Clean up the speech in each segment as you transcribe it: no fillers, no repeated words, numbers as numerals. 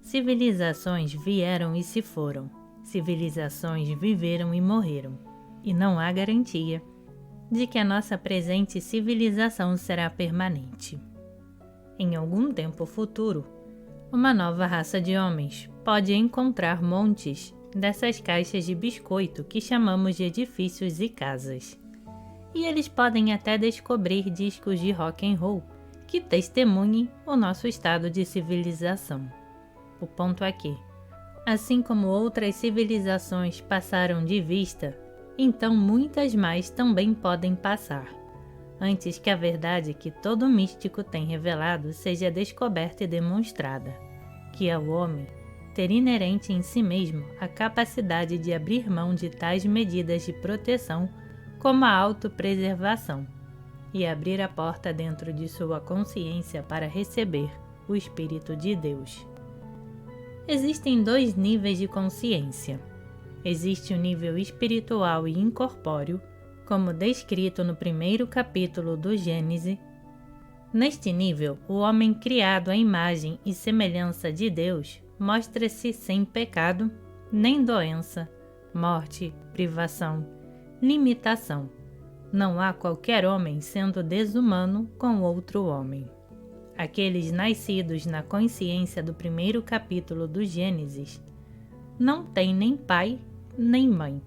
Civilizações vieram e se foram, civilizações viveram e morreram, e não há garantia de que a nossa presente civilização será permanente. Em algum tempo futuro, uma nova raça de homens pode encontrar montes dessas caixas de biscoito que chamamos de edifícios e casas. E eles podem até descobrir discos de rock and roll que testemunhem o nosso estado de civilização. O ponto é que, assim como outras civilizações passaram de vista, então muitas mais também podem passar, antes que a verdade que todo místico tem revelado seja descoberta e demonstrada, que é o homem ter inerente em si mesmo a capacidade de abrir mão de tais medidas de proteção como a autopreservação, e abrir a porta dentro de sua consciência para receber o Espírito de Deus. Existem dois níveis de consciência. Existe o nível espiritual e incorpóreo, como descrito no primeiro capítulo do Gênesis. Neste nível, o homem criado à imagem e semelhança de Deus mostra-se sem pecado, nem doença, morte, privação, limitação. Não há qualquer homem sendo desumano com outro homem. Aqueles nascidos na consciência do primeiro capítulo do Gênesis não têm nem pai nem mãe.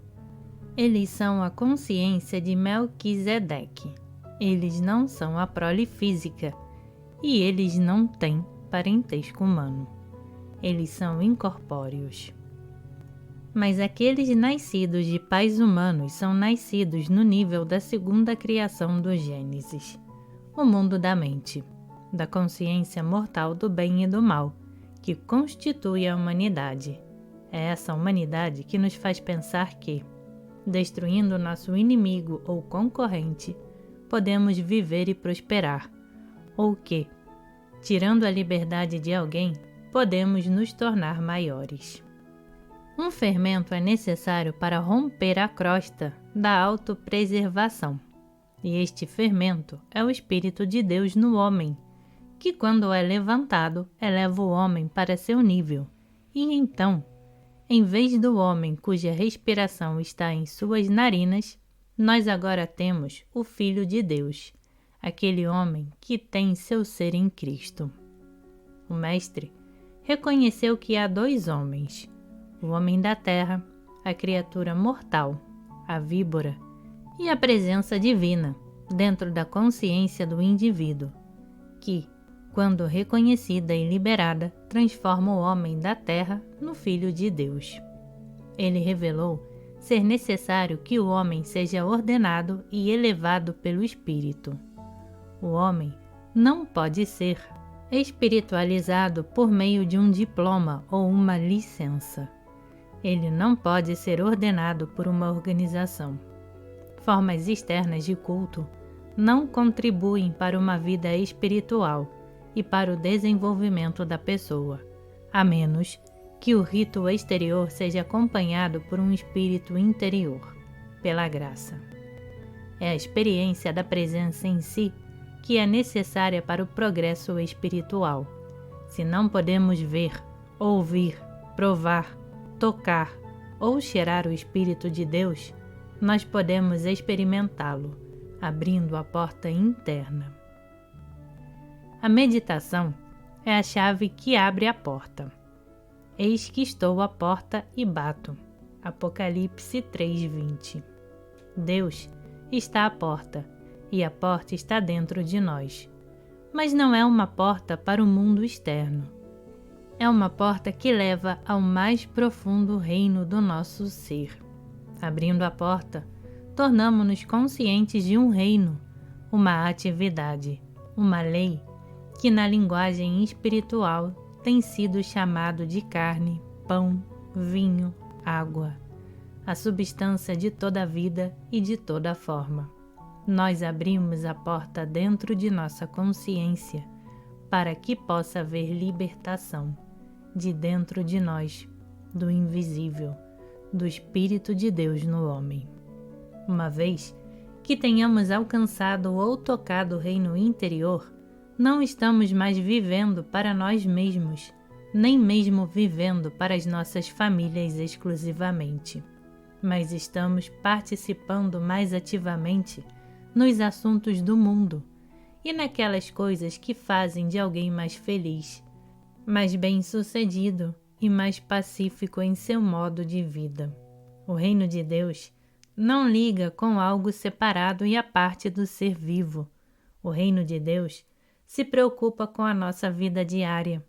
Eles são a consciência de Melquisedeque. Eles não são a prole física e eles não têm parentesco humano. Eles são incorpóreos. Mas aqueles nascidos de pais humanos são nascidos no nível da segunda criação do Gênesis, o mundo da mente, da consciência mortal do bem e do mal, que constitui a humanidade. É essa humanidade que nos faz pensar que, destruindo nosso inimigo ou concorrente, podemos viver e prosperar, ou que, tirando a liberdade de alguém, podemos nos tornar maiores. Um fermento é necessário para romper a crosta da autopreservação, e este fermento é o Espírito de Deus no homem, que quando é levantado, eleva o homem para seu nível, e então, em vez do homem cuja respiração está em suas narinas, nós agora temos o Filho de Deus, aquele homem que tem seu ser em Cristo. O Mestre reconheceu que há dois homens, o homem da terra, a criatura mortal, a víbora, e a presença divina dentro da consciência do indivíduo, que, quando reconhecida e liberada, transforma o homem da terra no Filho de Deus. Ele revelou ser necessário que o homem seja ordenado e elevado pelo Espírito. O homem não pode ser espiritualizado por meio de um diploma ou uma licença. Ele não pode ser ordenado por uma organização. Formas externas de culto não contribuem para uma vida espiritual e para o desenvolvimento da pessoa, a menos que o rito exterior seja acompanhado por um espírito interior, pela graça. É a experiência da presença em si que é necessária para o progresso espiritual. Se não podemos ver, ouvir, provar, tocar ou cheirar o Espírito de Deus, nós podemos experimentá-lo, abrindo a porta interna. A meditação é a chave que abre a porta. Eis que estou à porta e bato. Apocalipse 3:20. Deus está à porta, e a porta está dentro de nós. Mas não é uma porta para o mundo externo. É uma porta que leva ao mais profundo reino do nosso ser. Abrindo a porta, tornamo-nos conscientes de um reino, uma atividade, uma lei, que na linguagem espiritual tem sido chamado de carne, pão, vinho, água, a substância de toda a vida e de toda forma. Nós abrimos a porta dentro de nossa consciência para que possa haver libertação de dentro de nós, do invisível, do Espírito de Deus no homem. Uma vez que tenhamos alcançado ou tocado o reino interior, não estamos mais vivendo para nós mesmos, nem mesmo vivendo para as nossas famílias exclusivamente, mas estamos participando mais ativamente nos assuntos do mundo e naquelas coisas que fazem de alguém mais feliz, mais bem-sucedido e mais pacífico em seu modo de vida. O reino de Deus não liga com algo separado e à parte do ser vivo. O reino de Deus se preocupa com a nossa vida diária.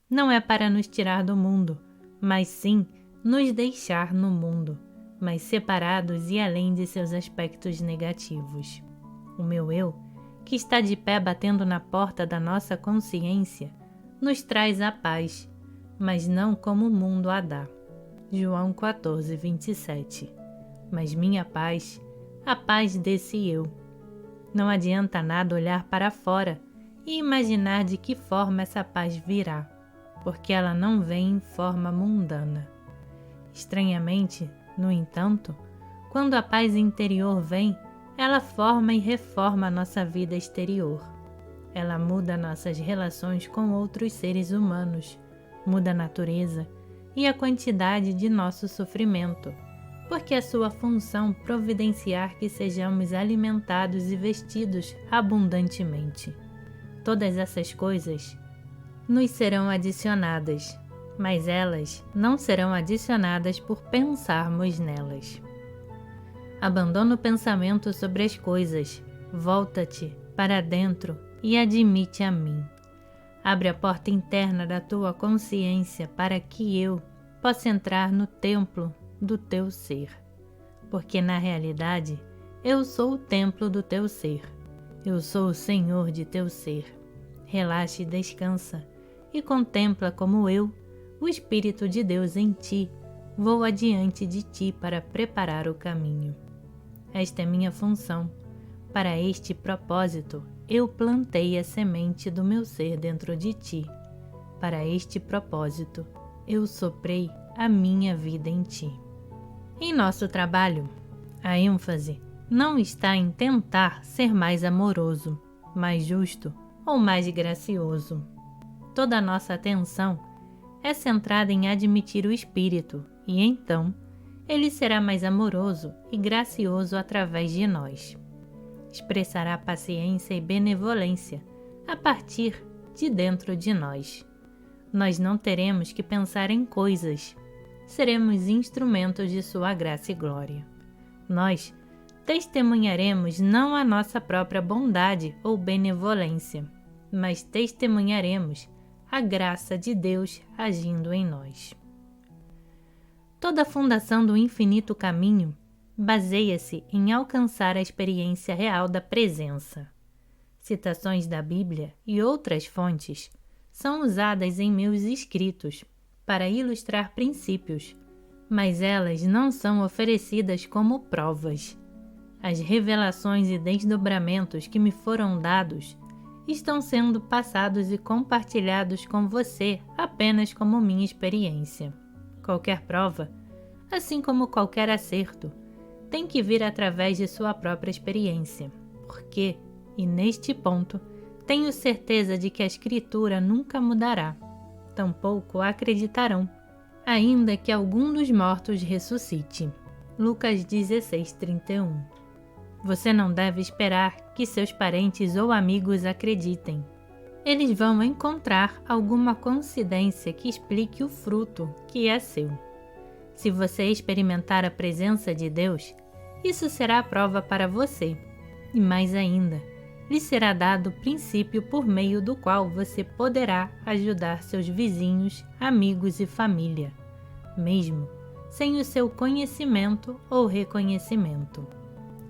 Não é para nos tirar do mundo, mas sim nos deixar no mundo, mas separados e além de seus aspectos negativos. O meu eu, que está de pé batendo na porta da nossa consciência, nos traz a paz, mas não como o mundo a dá. João 14, 27. Mas minha paz, a paz desse eu. Não adianta nada olhar para fora e imaginar de que forma essa paz virá, porque ela não vem em forma mundana. Estranhamente, no entanto, quando a paz interior vem, ela forma e reforma a nossa vida exterior. Ela muda nossas relações com outros seres humanos, muda a natureza e a quantidade de nosso sofrimento, porque é sua função providenciar que sejamos alimentados e vestidos abundantemente. Todas essas coisas nos serão adicionadas, mas elas não serão adicionadas por pensarmos nelas. Abandona o pensamento sobre as coisas, volta-te para dentro e admite a mim. Abre a porta interna da tua consciência para que eu possa entrar no templo do teu ser, porque na realidade eu sou o templo do teu ser, eu sou o Senhor de teu ser. Relaxa e descansa e contempla como eu, o Espírito de Deus em ti, vou adiante de ti para preparar o caminho. Esta é minha função. Para este propósito, eu plantei a semente do meu ser dentro de ti. Para este propósito, eu soprei a minha vida em ti. Em nosso trabalho, a ênfase não está em tentar ser mais amoroso, mais justo ou mais gracioso. Toda a nossa atenção é centrada em admitir o Espírito e então ele será mais amoroso e gracioso através de nós. Expressará paciência e benevolência a partir de dentro de nós. Nós não teremos que pensar em coisas, seremos instrumentos de sua graça e glória. Nós testemunharemos não a nossa própria bondade ou benevolência, mas testemunharemos a graça de Deus agindo em nós. Toda a fundação do infinito caminho baseia-se em alcançar a experiência real da presença. Citações da Bíblia e outras fontes são usadas em meus escritos para ilustrar princípios, mas elas não são oferecidas como provas. As revelações e desdobramentos que me foram dados estão sendo passados e compartilhados com você apenas como minha experiência. Qualquer prova, assim como qualquer acerto, tem que vir através de sua própria experiência, porque, e neste ponto, tenho certeza de que a Escritura nunca mudará, tampouco acreditarão, ainda que algum dos mortos ressuscite. Lucas 16:31. Você não deve esperar que seus parentes ou amigos acreditem. Eles vão encontrar alguma coincidência que explique o fruto que é seu. Se você experimentar a presença de Deus, isso será a prova para você. E mais ainda, lhe será dado o princípio por meio do qual você poderá ajudar seus vizinhos, amigos e família, mesmo sem o seu conhecimento ou reconhecimento.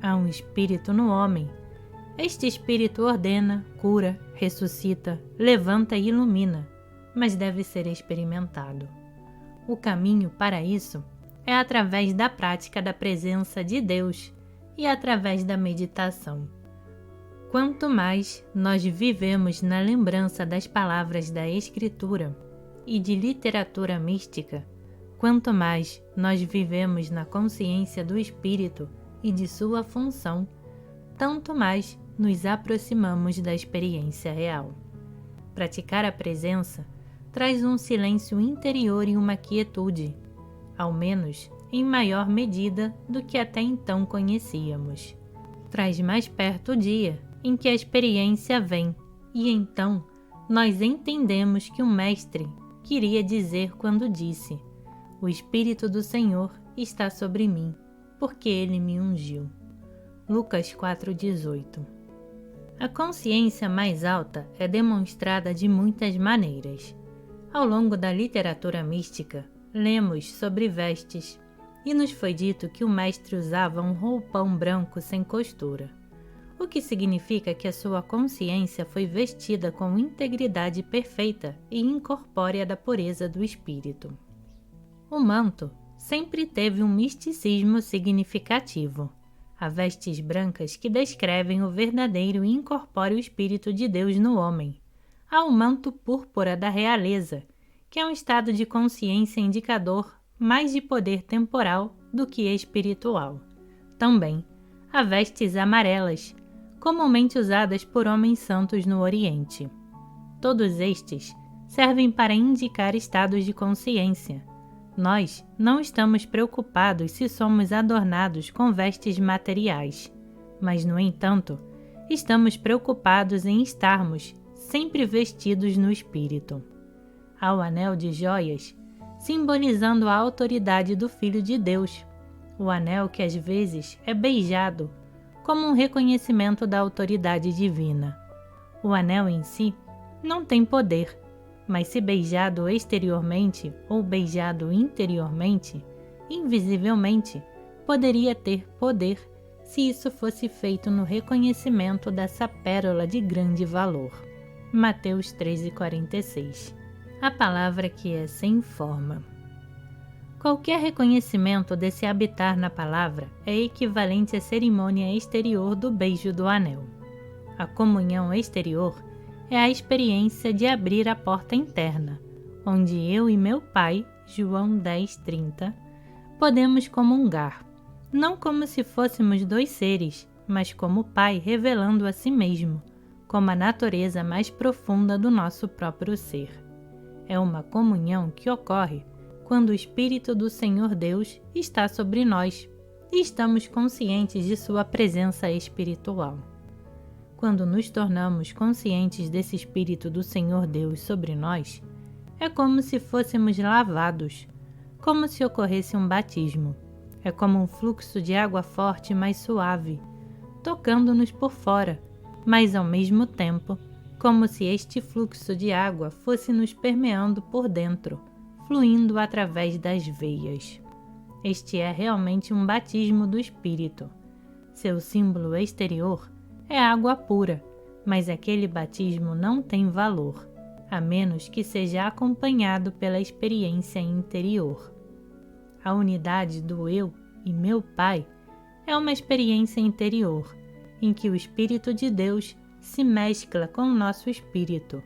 Há um espírito no homem. Este espírito ordena, cura, ressuscita, levanta e ilumina, mas deve ser experimentado. O caminho para isso é através da prática da presença de Deus e através da meditação. Quanto mais nós vivemos na lembrança das palavras da Escritura e de literatura mística, quanto mais nós vivemos na consciência do Espírito e de sua função, tanto mais nos aproximamos da experiência real. Praticar a presença traz um silêncio interior e uma quietude, ao menos em maior medida do que até então conhecíamos. Traz mais perto o dia em que a experiência vem, e então nós entendemos que o Mestre queria dizer quando disse: "O Espírito do Senhor está sobre mim, porque Ele me ungiu." Lucas 4,18. A consciência mais alta é demonstrada de muitas maneiras. Ao longo da literatura mística, lemos sobre vestes, e nos foi dito que o mestre usava um roupão branco sem costura, o que significa que a sua consciência foi vestida com integridade perfeita e incorpórea da pureza do espírito. O manto sempre teve um misticismo significativo. Há vestes brancas que descrevem o verdadeiro e incorpóreo Espírito de Deus no homem. Há o manto púrpura da realeza, que é um estado de consciência indicador mais de poder temporal do que espiritual. Também há vestes amarelas, comumente usadas por homens santos no Oriente. Todos estes servem para indicar estados de consciência. Nós não estamos preocupados se somos adornados com vestes materiais, mas, no entanto, estamos preocupados em estarmos sempre vestidos no espírito. Há o anel de joias, simbolizando a autoridade do Filho de Deus, o anel que às vezes é beijado, como um reconhecimento da autoridade divina. O anel em si não tem poder, mas se beijado exteriormente ou beijado interiormente, invisivelmente, poderia ter poder se isso fosse feito no reconhecimento dessa pérola de grande valor. Mateus 13,46. A palavra que é sem forma. Qualquer reconhecimento desse habitar na palavra é equivalente à cerimônia exterior do beijo do anel. A comunhão exterior é a experiência de abrir a porta interna, onde eu e meu Pai, João 10:30, podemos comungar, não como se fôssemos dois seres, mas como o Pai revelando a si mesmo, como a natureza mais profunda do nosso próprio ser. É uma comunhão que ocorre quando o Espírito do Senhor Deus está sobre nós e estamos conscientes de sua presença espiritual. Quando nos tornamos conscientes desse Espírito do Senhor Deus sobre nós, é como se fôssemos lavados, como se ocorresse um batismo. É como um fluxo de água forte, mas suave, tocando-nos por fora, mas ao mesmo tempo, como se este fluxo de água fosse nos permeando por dentro, fluindo através das veias. Este é realmente um batismo do Espírito. Seu símbolo exterior é água pura, mas aquele batismo não tem valor, a menos que seja acompanhado pela experiência interior. A unidade do eu e meu Pai é uma experiência interior, em que o Espírito de Deus se mescla com o nosso espírito.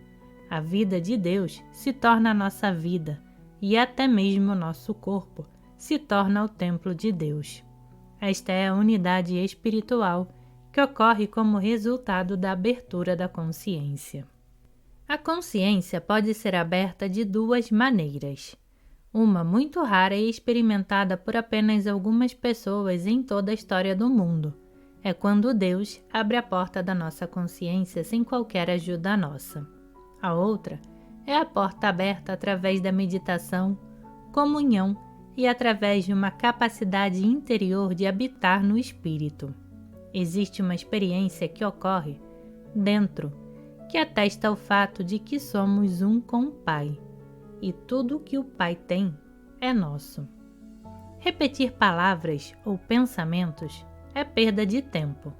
A vida de Deus se torna a nossa vida, e até mesmo o nosso corpo se torna o templo de Deus. Esta é a unidade espiritual que ocorre como resultado da abertura da consciência. A consciência pode ser aberta de duas maneiras. Uma muito rara e experimentada por apenas algumas pessoas em toda a história do mundo. É quando Deus abre a porta da nossa consciência sem qualquer ajuda nossa. A outra é a porta aberta através da meditação, comunhão e através de uma capacidade interior de habitar no espírito. Existe uma experiência que ocorre dentro, que atesta o fato de que somos um com o Pai, e tudo o que o Pai tem é nosso. Repetir palavras ou pensamentos é perda de tempo,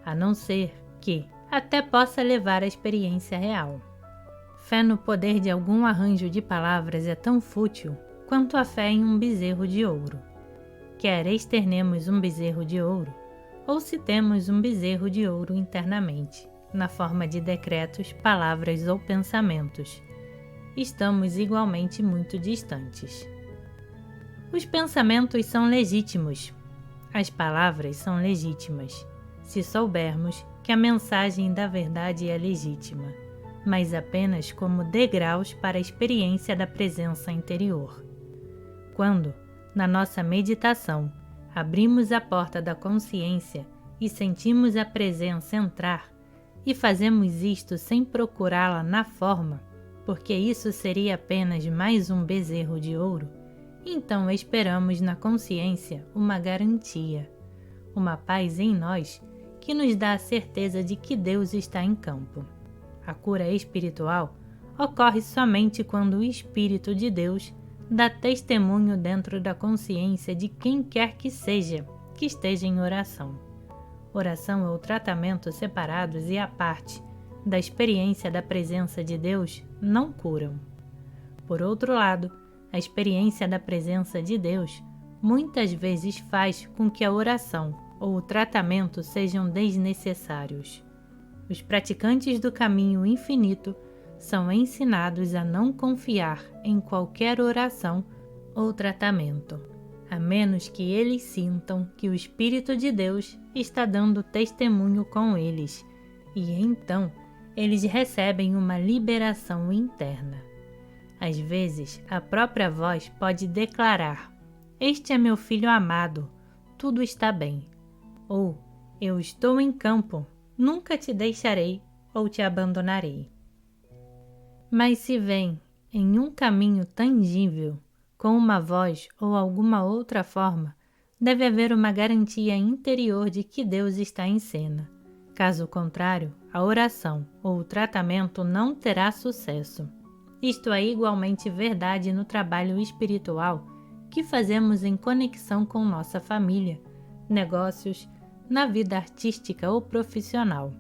a não ser que até possa levar à experiência real. Fé no poder de algum arranjo de palavras é tão fútil quanto a fé em um bezerro de ouro. Quer externemos um bezerro de ouro, ou se temos um bezerro de ouro internamente, na forma de decretos, palavras ou pensamentos, estamos igualmente muito distantes. Os pensamentos são legítimos, as palavras são legítimas. se soubermos que a mensagem da verdade é legítima, mas apenas como degraus para a experiência da presença interior. Quando, na nossa meditação, abrimos a porta da consciência e sentimos a presença entrar, e fazemos isto sem procurá-la na forma, porque isso seria apenas mais um bezerro de ouro, então esperamos na consciência uma garantia, uma paz em nós que nos dá a certeza de que Deus está em campo. A cura espiritual ocorre somente quando o Espírito de Deus dá testemunho dentro da consciência de quem quer que seja que esteja em oração. Oração ou tratamento separados e à parte da experiência da presença de Deus não curam. Por outro lado, a experiência da presença de Deus muitas vezes faz com que a oração ou o tratamento sejam desnecessários. Os praticantes do caminho infinito são ensinados a não confiar em qualquer oração ou tratamento, a menos que eles sintam que o Espírito de Deus está dando testemunho com eles, e então eles recebem uma liberação interna. Às vezes, a própria voz pode declarar: "Este é meu filho amado, tudo está bem", ou "Eu estou em campo, nunca te deixarei ou te abandonarei". Mas se vem em um caminho tangível, com uma voz ou alguma outra forma, deve haver uma garantia interior de que Deus está em cena. Caso contrário, a oração ou o tratamento não terá sucesso. Isto é igualmente verdade no trabalho espiritual que fazemos em conexão com nossa família, negócios, na vida artística ou profissional.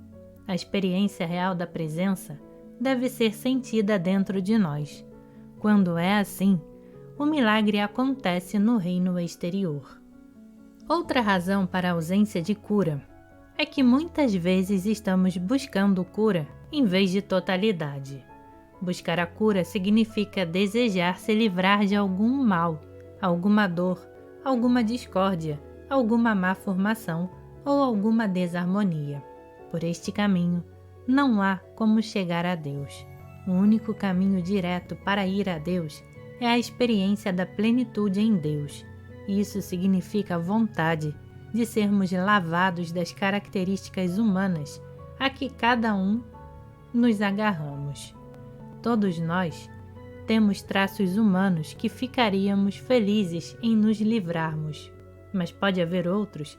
A experiência real da presença deve ser sentida dentro de nós. Quando é assim, o milagre acontece no reino exterior. Outra razão para a ausência de cura é que muitas vezes estamos buscando cura em vez de totalidade. Buscar a cura significa desejar se livrar de algum mal, alguma dor, alguma discórdia, alguma má formação ou alguma desarmonia. Por este caminho, não há como chegar a Deus. O único caminho direto para ir a Deus é a experiência da plenitude em Deus. Isso significa a vontade de sermos lavados das características humanas a que cada um nos agarramos. Todos nós temos traços humanos que ficaríamos felizes em nos livrarmos, mas pode haver outros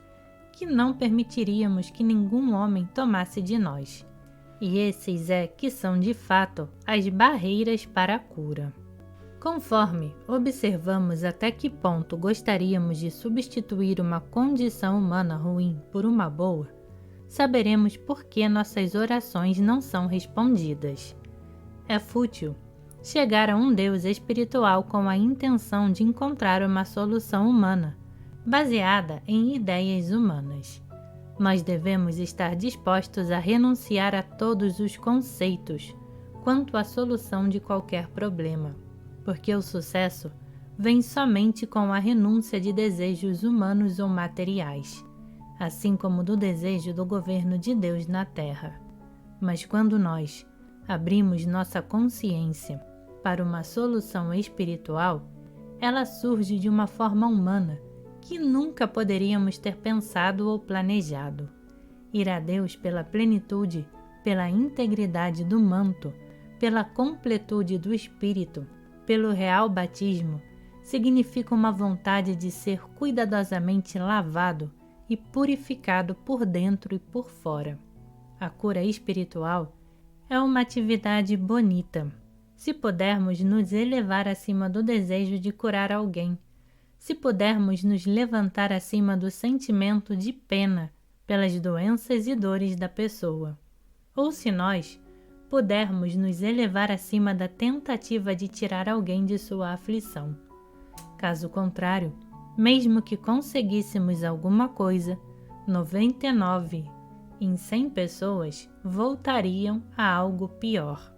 que não permitiríamos que nenhum homem tomasse de nós. E esses que são de fato as barreiras para a cura. Conforme observamos até que ponto gostaríamos de substituir uma condição humana ruim por uma boa, saberemos por que nossas orações não são respondidas. É fútil chegar a um Deus espiritual com a intenção de encontrar uma solução humana, baseada em ideias humanas. Nós devemos estar dispostos a renunciar a todos os conceitos quanto à solução de qualquer problema, porque o sucesso vem somente com a renúncia de desejos humanos ou materiais, assim como do desejo do governo de Deus na Terra. Mas quando nós abrimos nossa consciência para uma solução espiritual, ela surge de uma forma humana que nunca poderíamos ter pensado ou planejado. Ir a Deus pela plenitude, pela integridade do manto, pela completude do Espírito, pelo real batismo, significa uma vontade de ser cuidadosamente lavado e purificado por dentro e por fora. A cura espiritual é uma atividade bonita, se pudermos nos elevar acima do desejo de curar alguém, se pudermos nos levantar acima do sentimento de pena pelas doenças e dores da pessoa, ou se nós pudermos nos elevar acima da tentativa de tirar alguém de sua aflição. Caso contrário, mesmo que conseguíssemos alguma coisa, 99 em 100 pessoas voltariam a algo pior.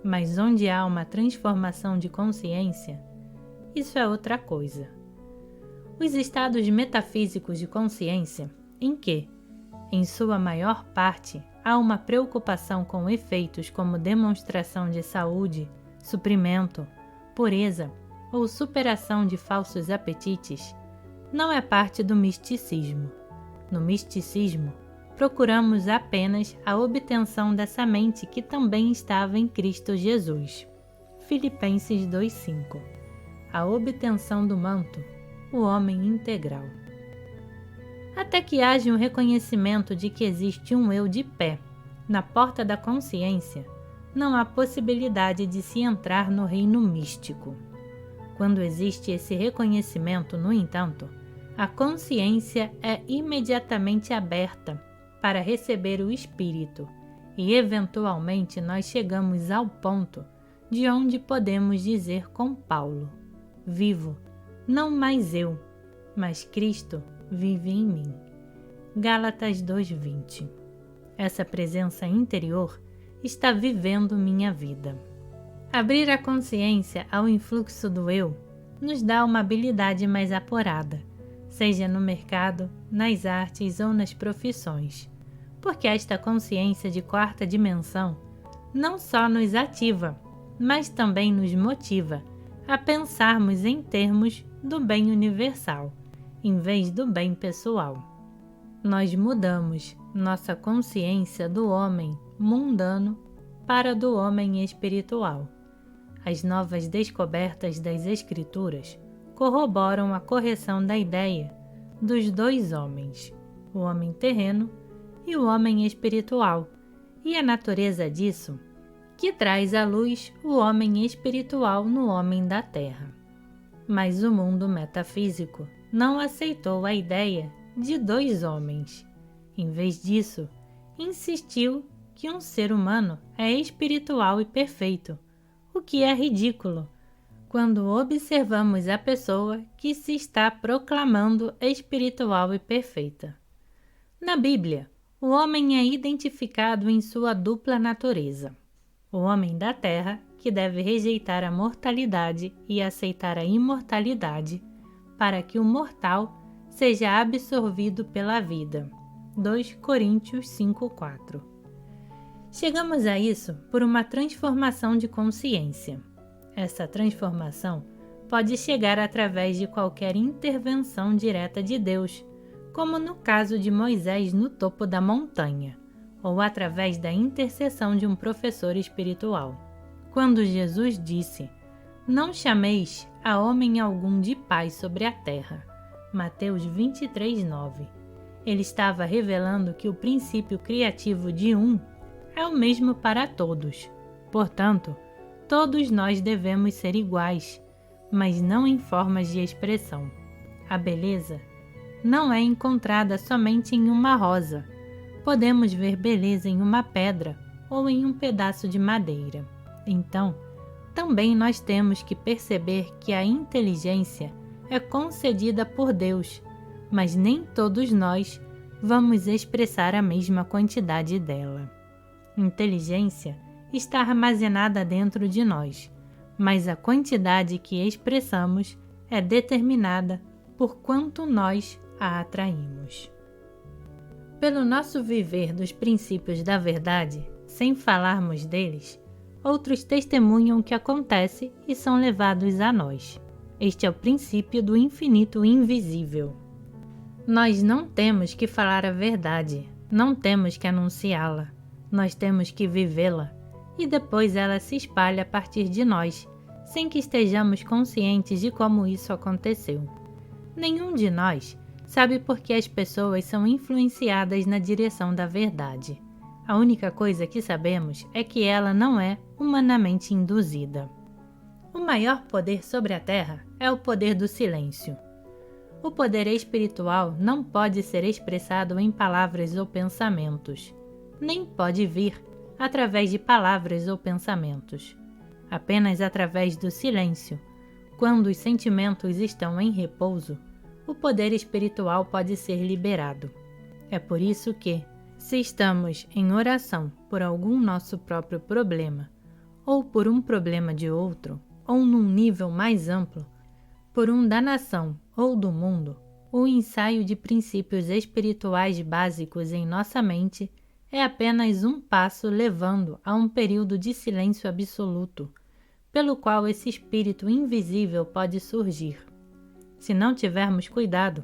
Mas onde há uma transformação de consciência, isso é outra coisa. Os estados metafísicos de consciência, em que, Em sua maior parte, há uma preocupação com efeitos como demonstração de saúde, suprimento, pureza ou superação de falsos apetites. Não é parte do misticismo. No misticismo, procuramos apenas a obtenção dessa mente que também estava em Cristo Jesus. Filipenses 2:5. A obtenção do manto, o homem integral. Até que haja um reconhecimento de que existe um eu de pé, na porta da consciência, não há possibilidade de se entrar no reino místico. Quando existe esse reconhecimento, no entanto, a consciência é imediatamente aberta para receber o Espírito e, eventualmente, nós chegamos ao ponto de onde podemos dizer com Paulo: vivo, não mais eu, mas Cristo vive em mim. Gálatas 2:20. Essa presença interior está vivendo minha vida. Abrir a consciência ao influxo do eu nos dá uma habilidade mais apurada, seja no mercado, nas artes ou nas profissões, porque esta consciência de quarta dimensão não só nos ativa, mas também nos motiva a pensarmos em termos do bem universal, em vez do bem pessoal. Nós mudamos nossa consciência do homem mundano para do homem espiritual. As novas descobertas das Escrituras corroboram a correção da ideia dos dois homens, o homem terreno e o homem espiritual, e a natureza disso, que traz à luz o homem espiritual no homem da terra. Mas o mundo metafísico não aceitou a ideia de dois homens. Em vez disso, insistiu que um ser humano é espiritual e perfeito, o que é ridículo quando observamos a pessoa que se está proclamando espiritual e perfeita. Na Bíblia, o homem é identificado em sua dupla natureza: o homem da terra, que deve rejeitar a mortalidade e aceitar a imortalidade, para que o mortal seja absorvido pela vida. 2 Coríntios 5:4. Chegamos a isso por uma transformação de consciência. Essa transformação pode chegar através de qualquer intervenção direta de Deus, como no caso de Moisés no topo da montanha, ou através da intercessão de um professor espiritual. Quando Jesus disse: "Não chameis a homem algum de pai sobre a terra", Mateus 23:9, ele estava revelando que o princípio criativo de um é o mesmo para todos. Portanto, todos nós devemos ser iguais, mas não em formas de expressão. A beleza não é encontrada somente em uma rosa. Podemos ver beleza em uma pedra ou em um pedaço de madeira. Então, também nós temos que perceber que a inteligência é concedida por Deus, mas nem todos nós vamos expressar a mesma quantidade dela. Inteligência está armazenada dentro de nós, mas a quantidade que expressamos é determinada por quanto nós a atraímos. Pelo nosso viver dos princípios da verdade, sem falarmos deles, outros testemunham o que acontece e são levados a nós. Este é o princípio do infinito invisível. Nós não temos que falar a verdade, não temos que anunciá-la, nós temos que vivê-la, e depois ela se espalha a partir de nós, sem que estejamos conscientes de como isso aconteceu. Nenhum de nós sabe por que as pessoas são influenciadas na direção da verdade. A única coisa que sabemos é que ela não é humanamente induzida. O maior poder sobre a Terra é o poder do silêncio. O poder espiritual não pode ser expressado em palavras ou pensamentos, nem pode vir através de palavras ou pensamentos. Apenas através do silêncio, quando os sentimentos estão em repouso, o poder espiritual pode ser liberado. É por isso que, se estamos em oração por algum nosso próprio problema, ou por um problema de outro, ou num nível mais amplo, por um da nação ou do mundo, O ensaio de princípios espirituais básicos em nossa mente é apenas um passo levando a um período de silêncio absoluto, pelo qual esse espírito invisível pode surgir. Se não tivermos cuidado,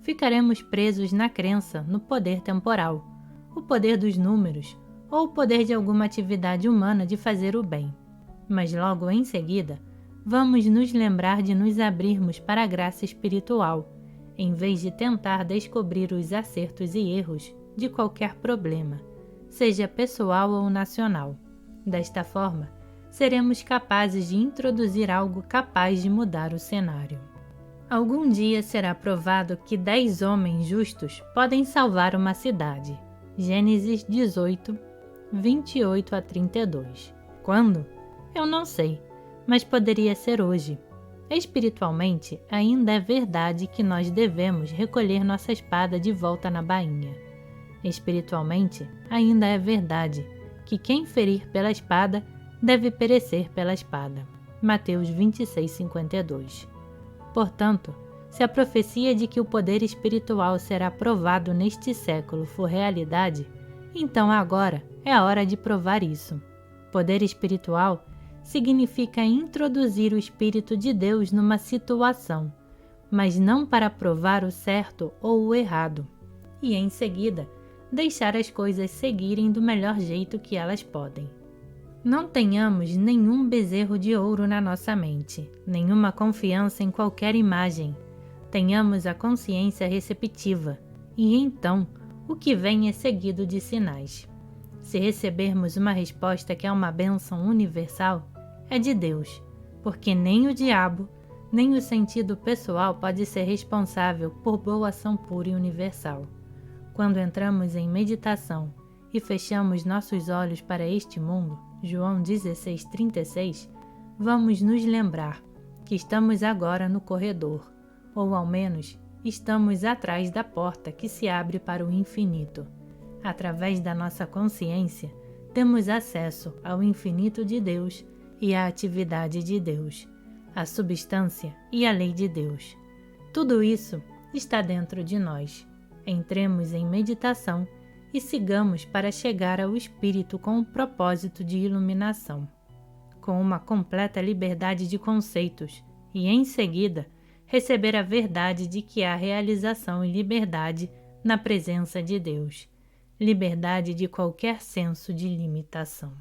ficaremos presos na crença no poder temporal, o poder dos números ou o poder de alguma atividade humana de fazer o bem. Mas logo em seguida, vamos nos lembrar de nos abrirmos para a graça espiritual, em vez de tentar descobrir os acertos e erros de qualquer problema, seja pessoal ou nacional. Desta forma, seremos capazes de introduzir algo capaz de mudar o cenário. Algum dia será provado que 10 homens justos podem salvar uma cidade. Gênesis 18, 28 a 32. Quando? Eu não sei, mas poderia ser hoje. Espiritualmente, ainda é verdade que nós devemos recolher nossa espada de volta na bainha. Espiritualmente, ainda é verdade que quem ferir pela espada deve perecer pela espada. Mateus 26:52. Portanto, se a profecia de que o poder espiritual será provado neste século for realidade, então agora é a hora de provar isso. Poder espiritual significa introduzir o Espírito de Deus numa situação, mas não para provar o certo ou o errado, e em seguida deixar as coisas seguirem do melhor jeito que elas podem. Não tenhamos nenhum bezerro de ouro na nossa mente, nenhuma confiança em qualquer imagem. Tenhamos a consciência receptiva, e então o que vem é seguido de sinais. Se recebermos uma resposta que é uma bênção universal, é de Deus, porque nem o diabo, nem o sentido pessoal pode ser responsável por boa ação pura e universal. Quando entramos em meditação e fechamos nossos olhos para este mundo, João 16:36, vamos nos lembrar que estamos agora no corredor, ou ao menos estamos atrás da porta que se abre para o infinito. Através da nossa consciência, temos acesso ao infinito de Deus e à atividade de Deus, a substância e a lei de Deus. Tudo isso está dentro de nós. Entremos em meditação e sigamos para chegar ao Espírito com o propósito de iluminação, com uma completa liberdade de conceitos e, em seguida, receber a verdade de que há realização e liberdade na presença de Deus, liberdade de qualquer senso de limitação.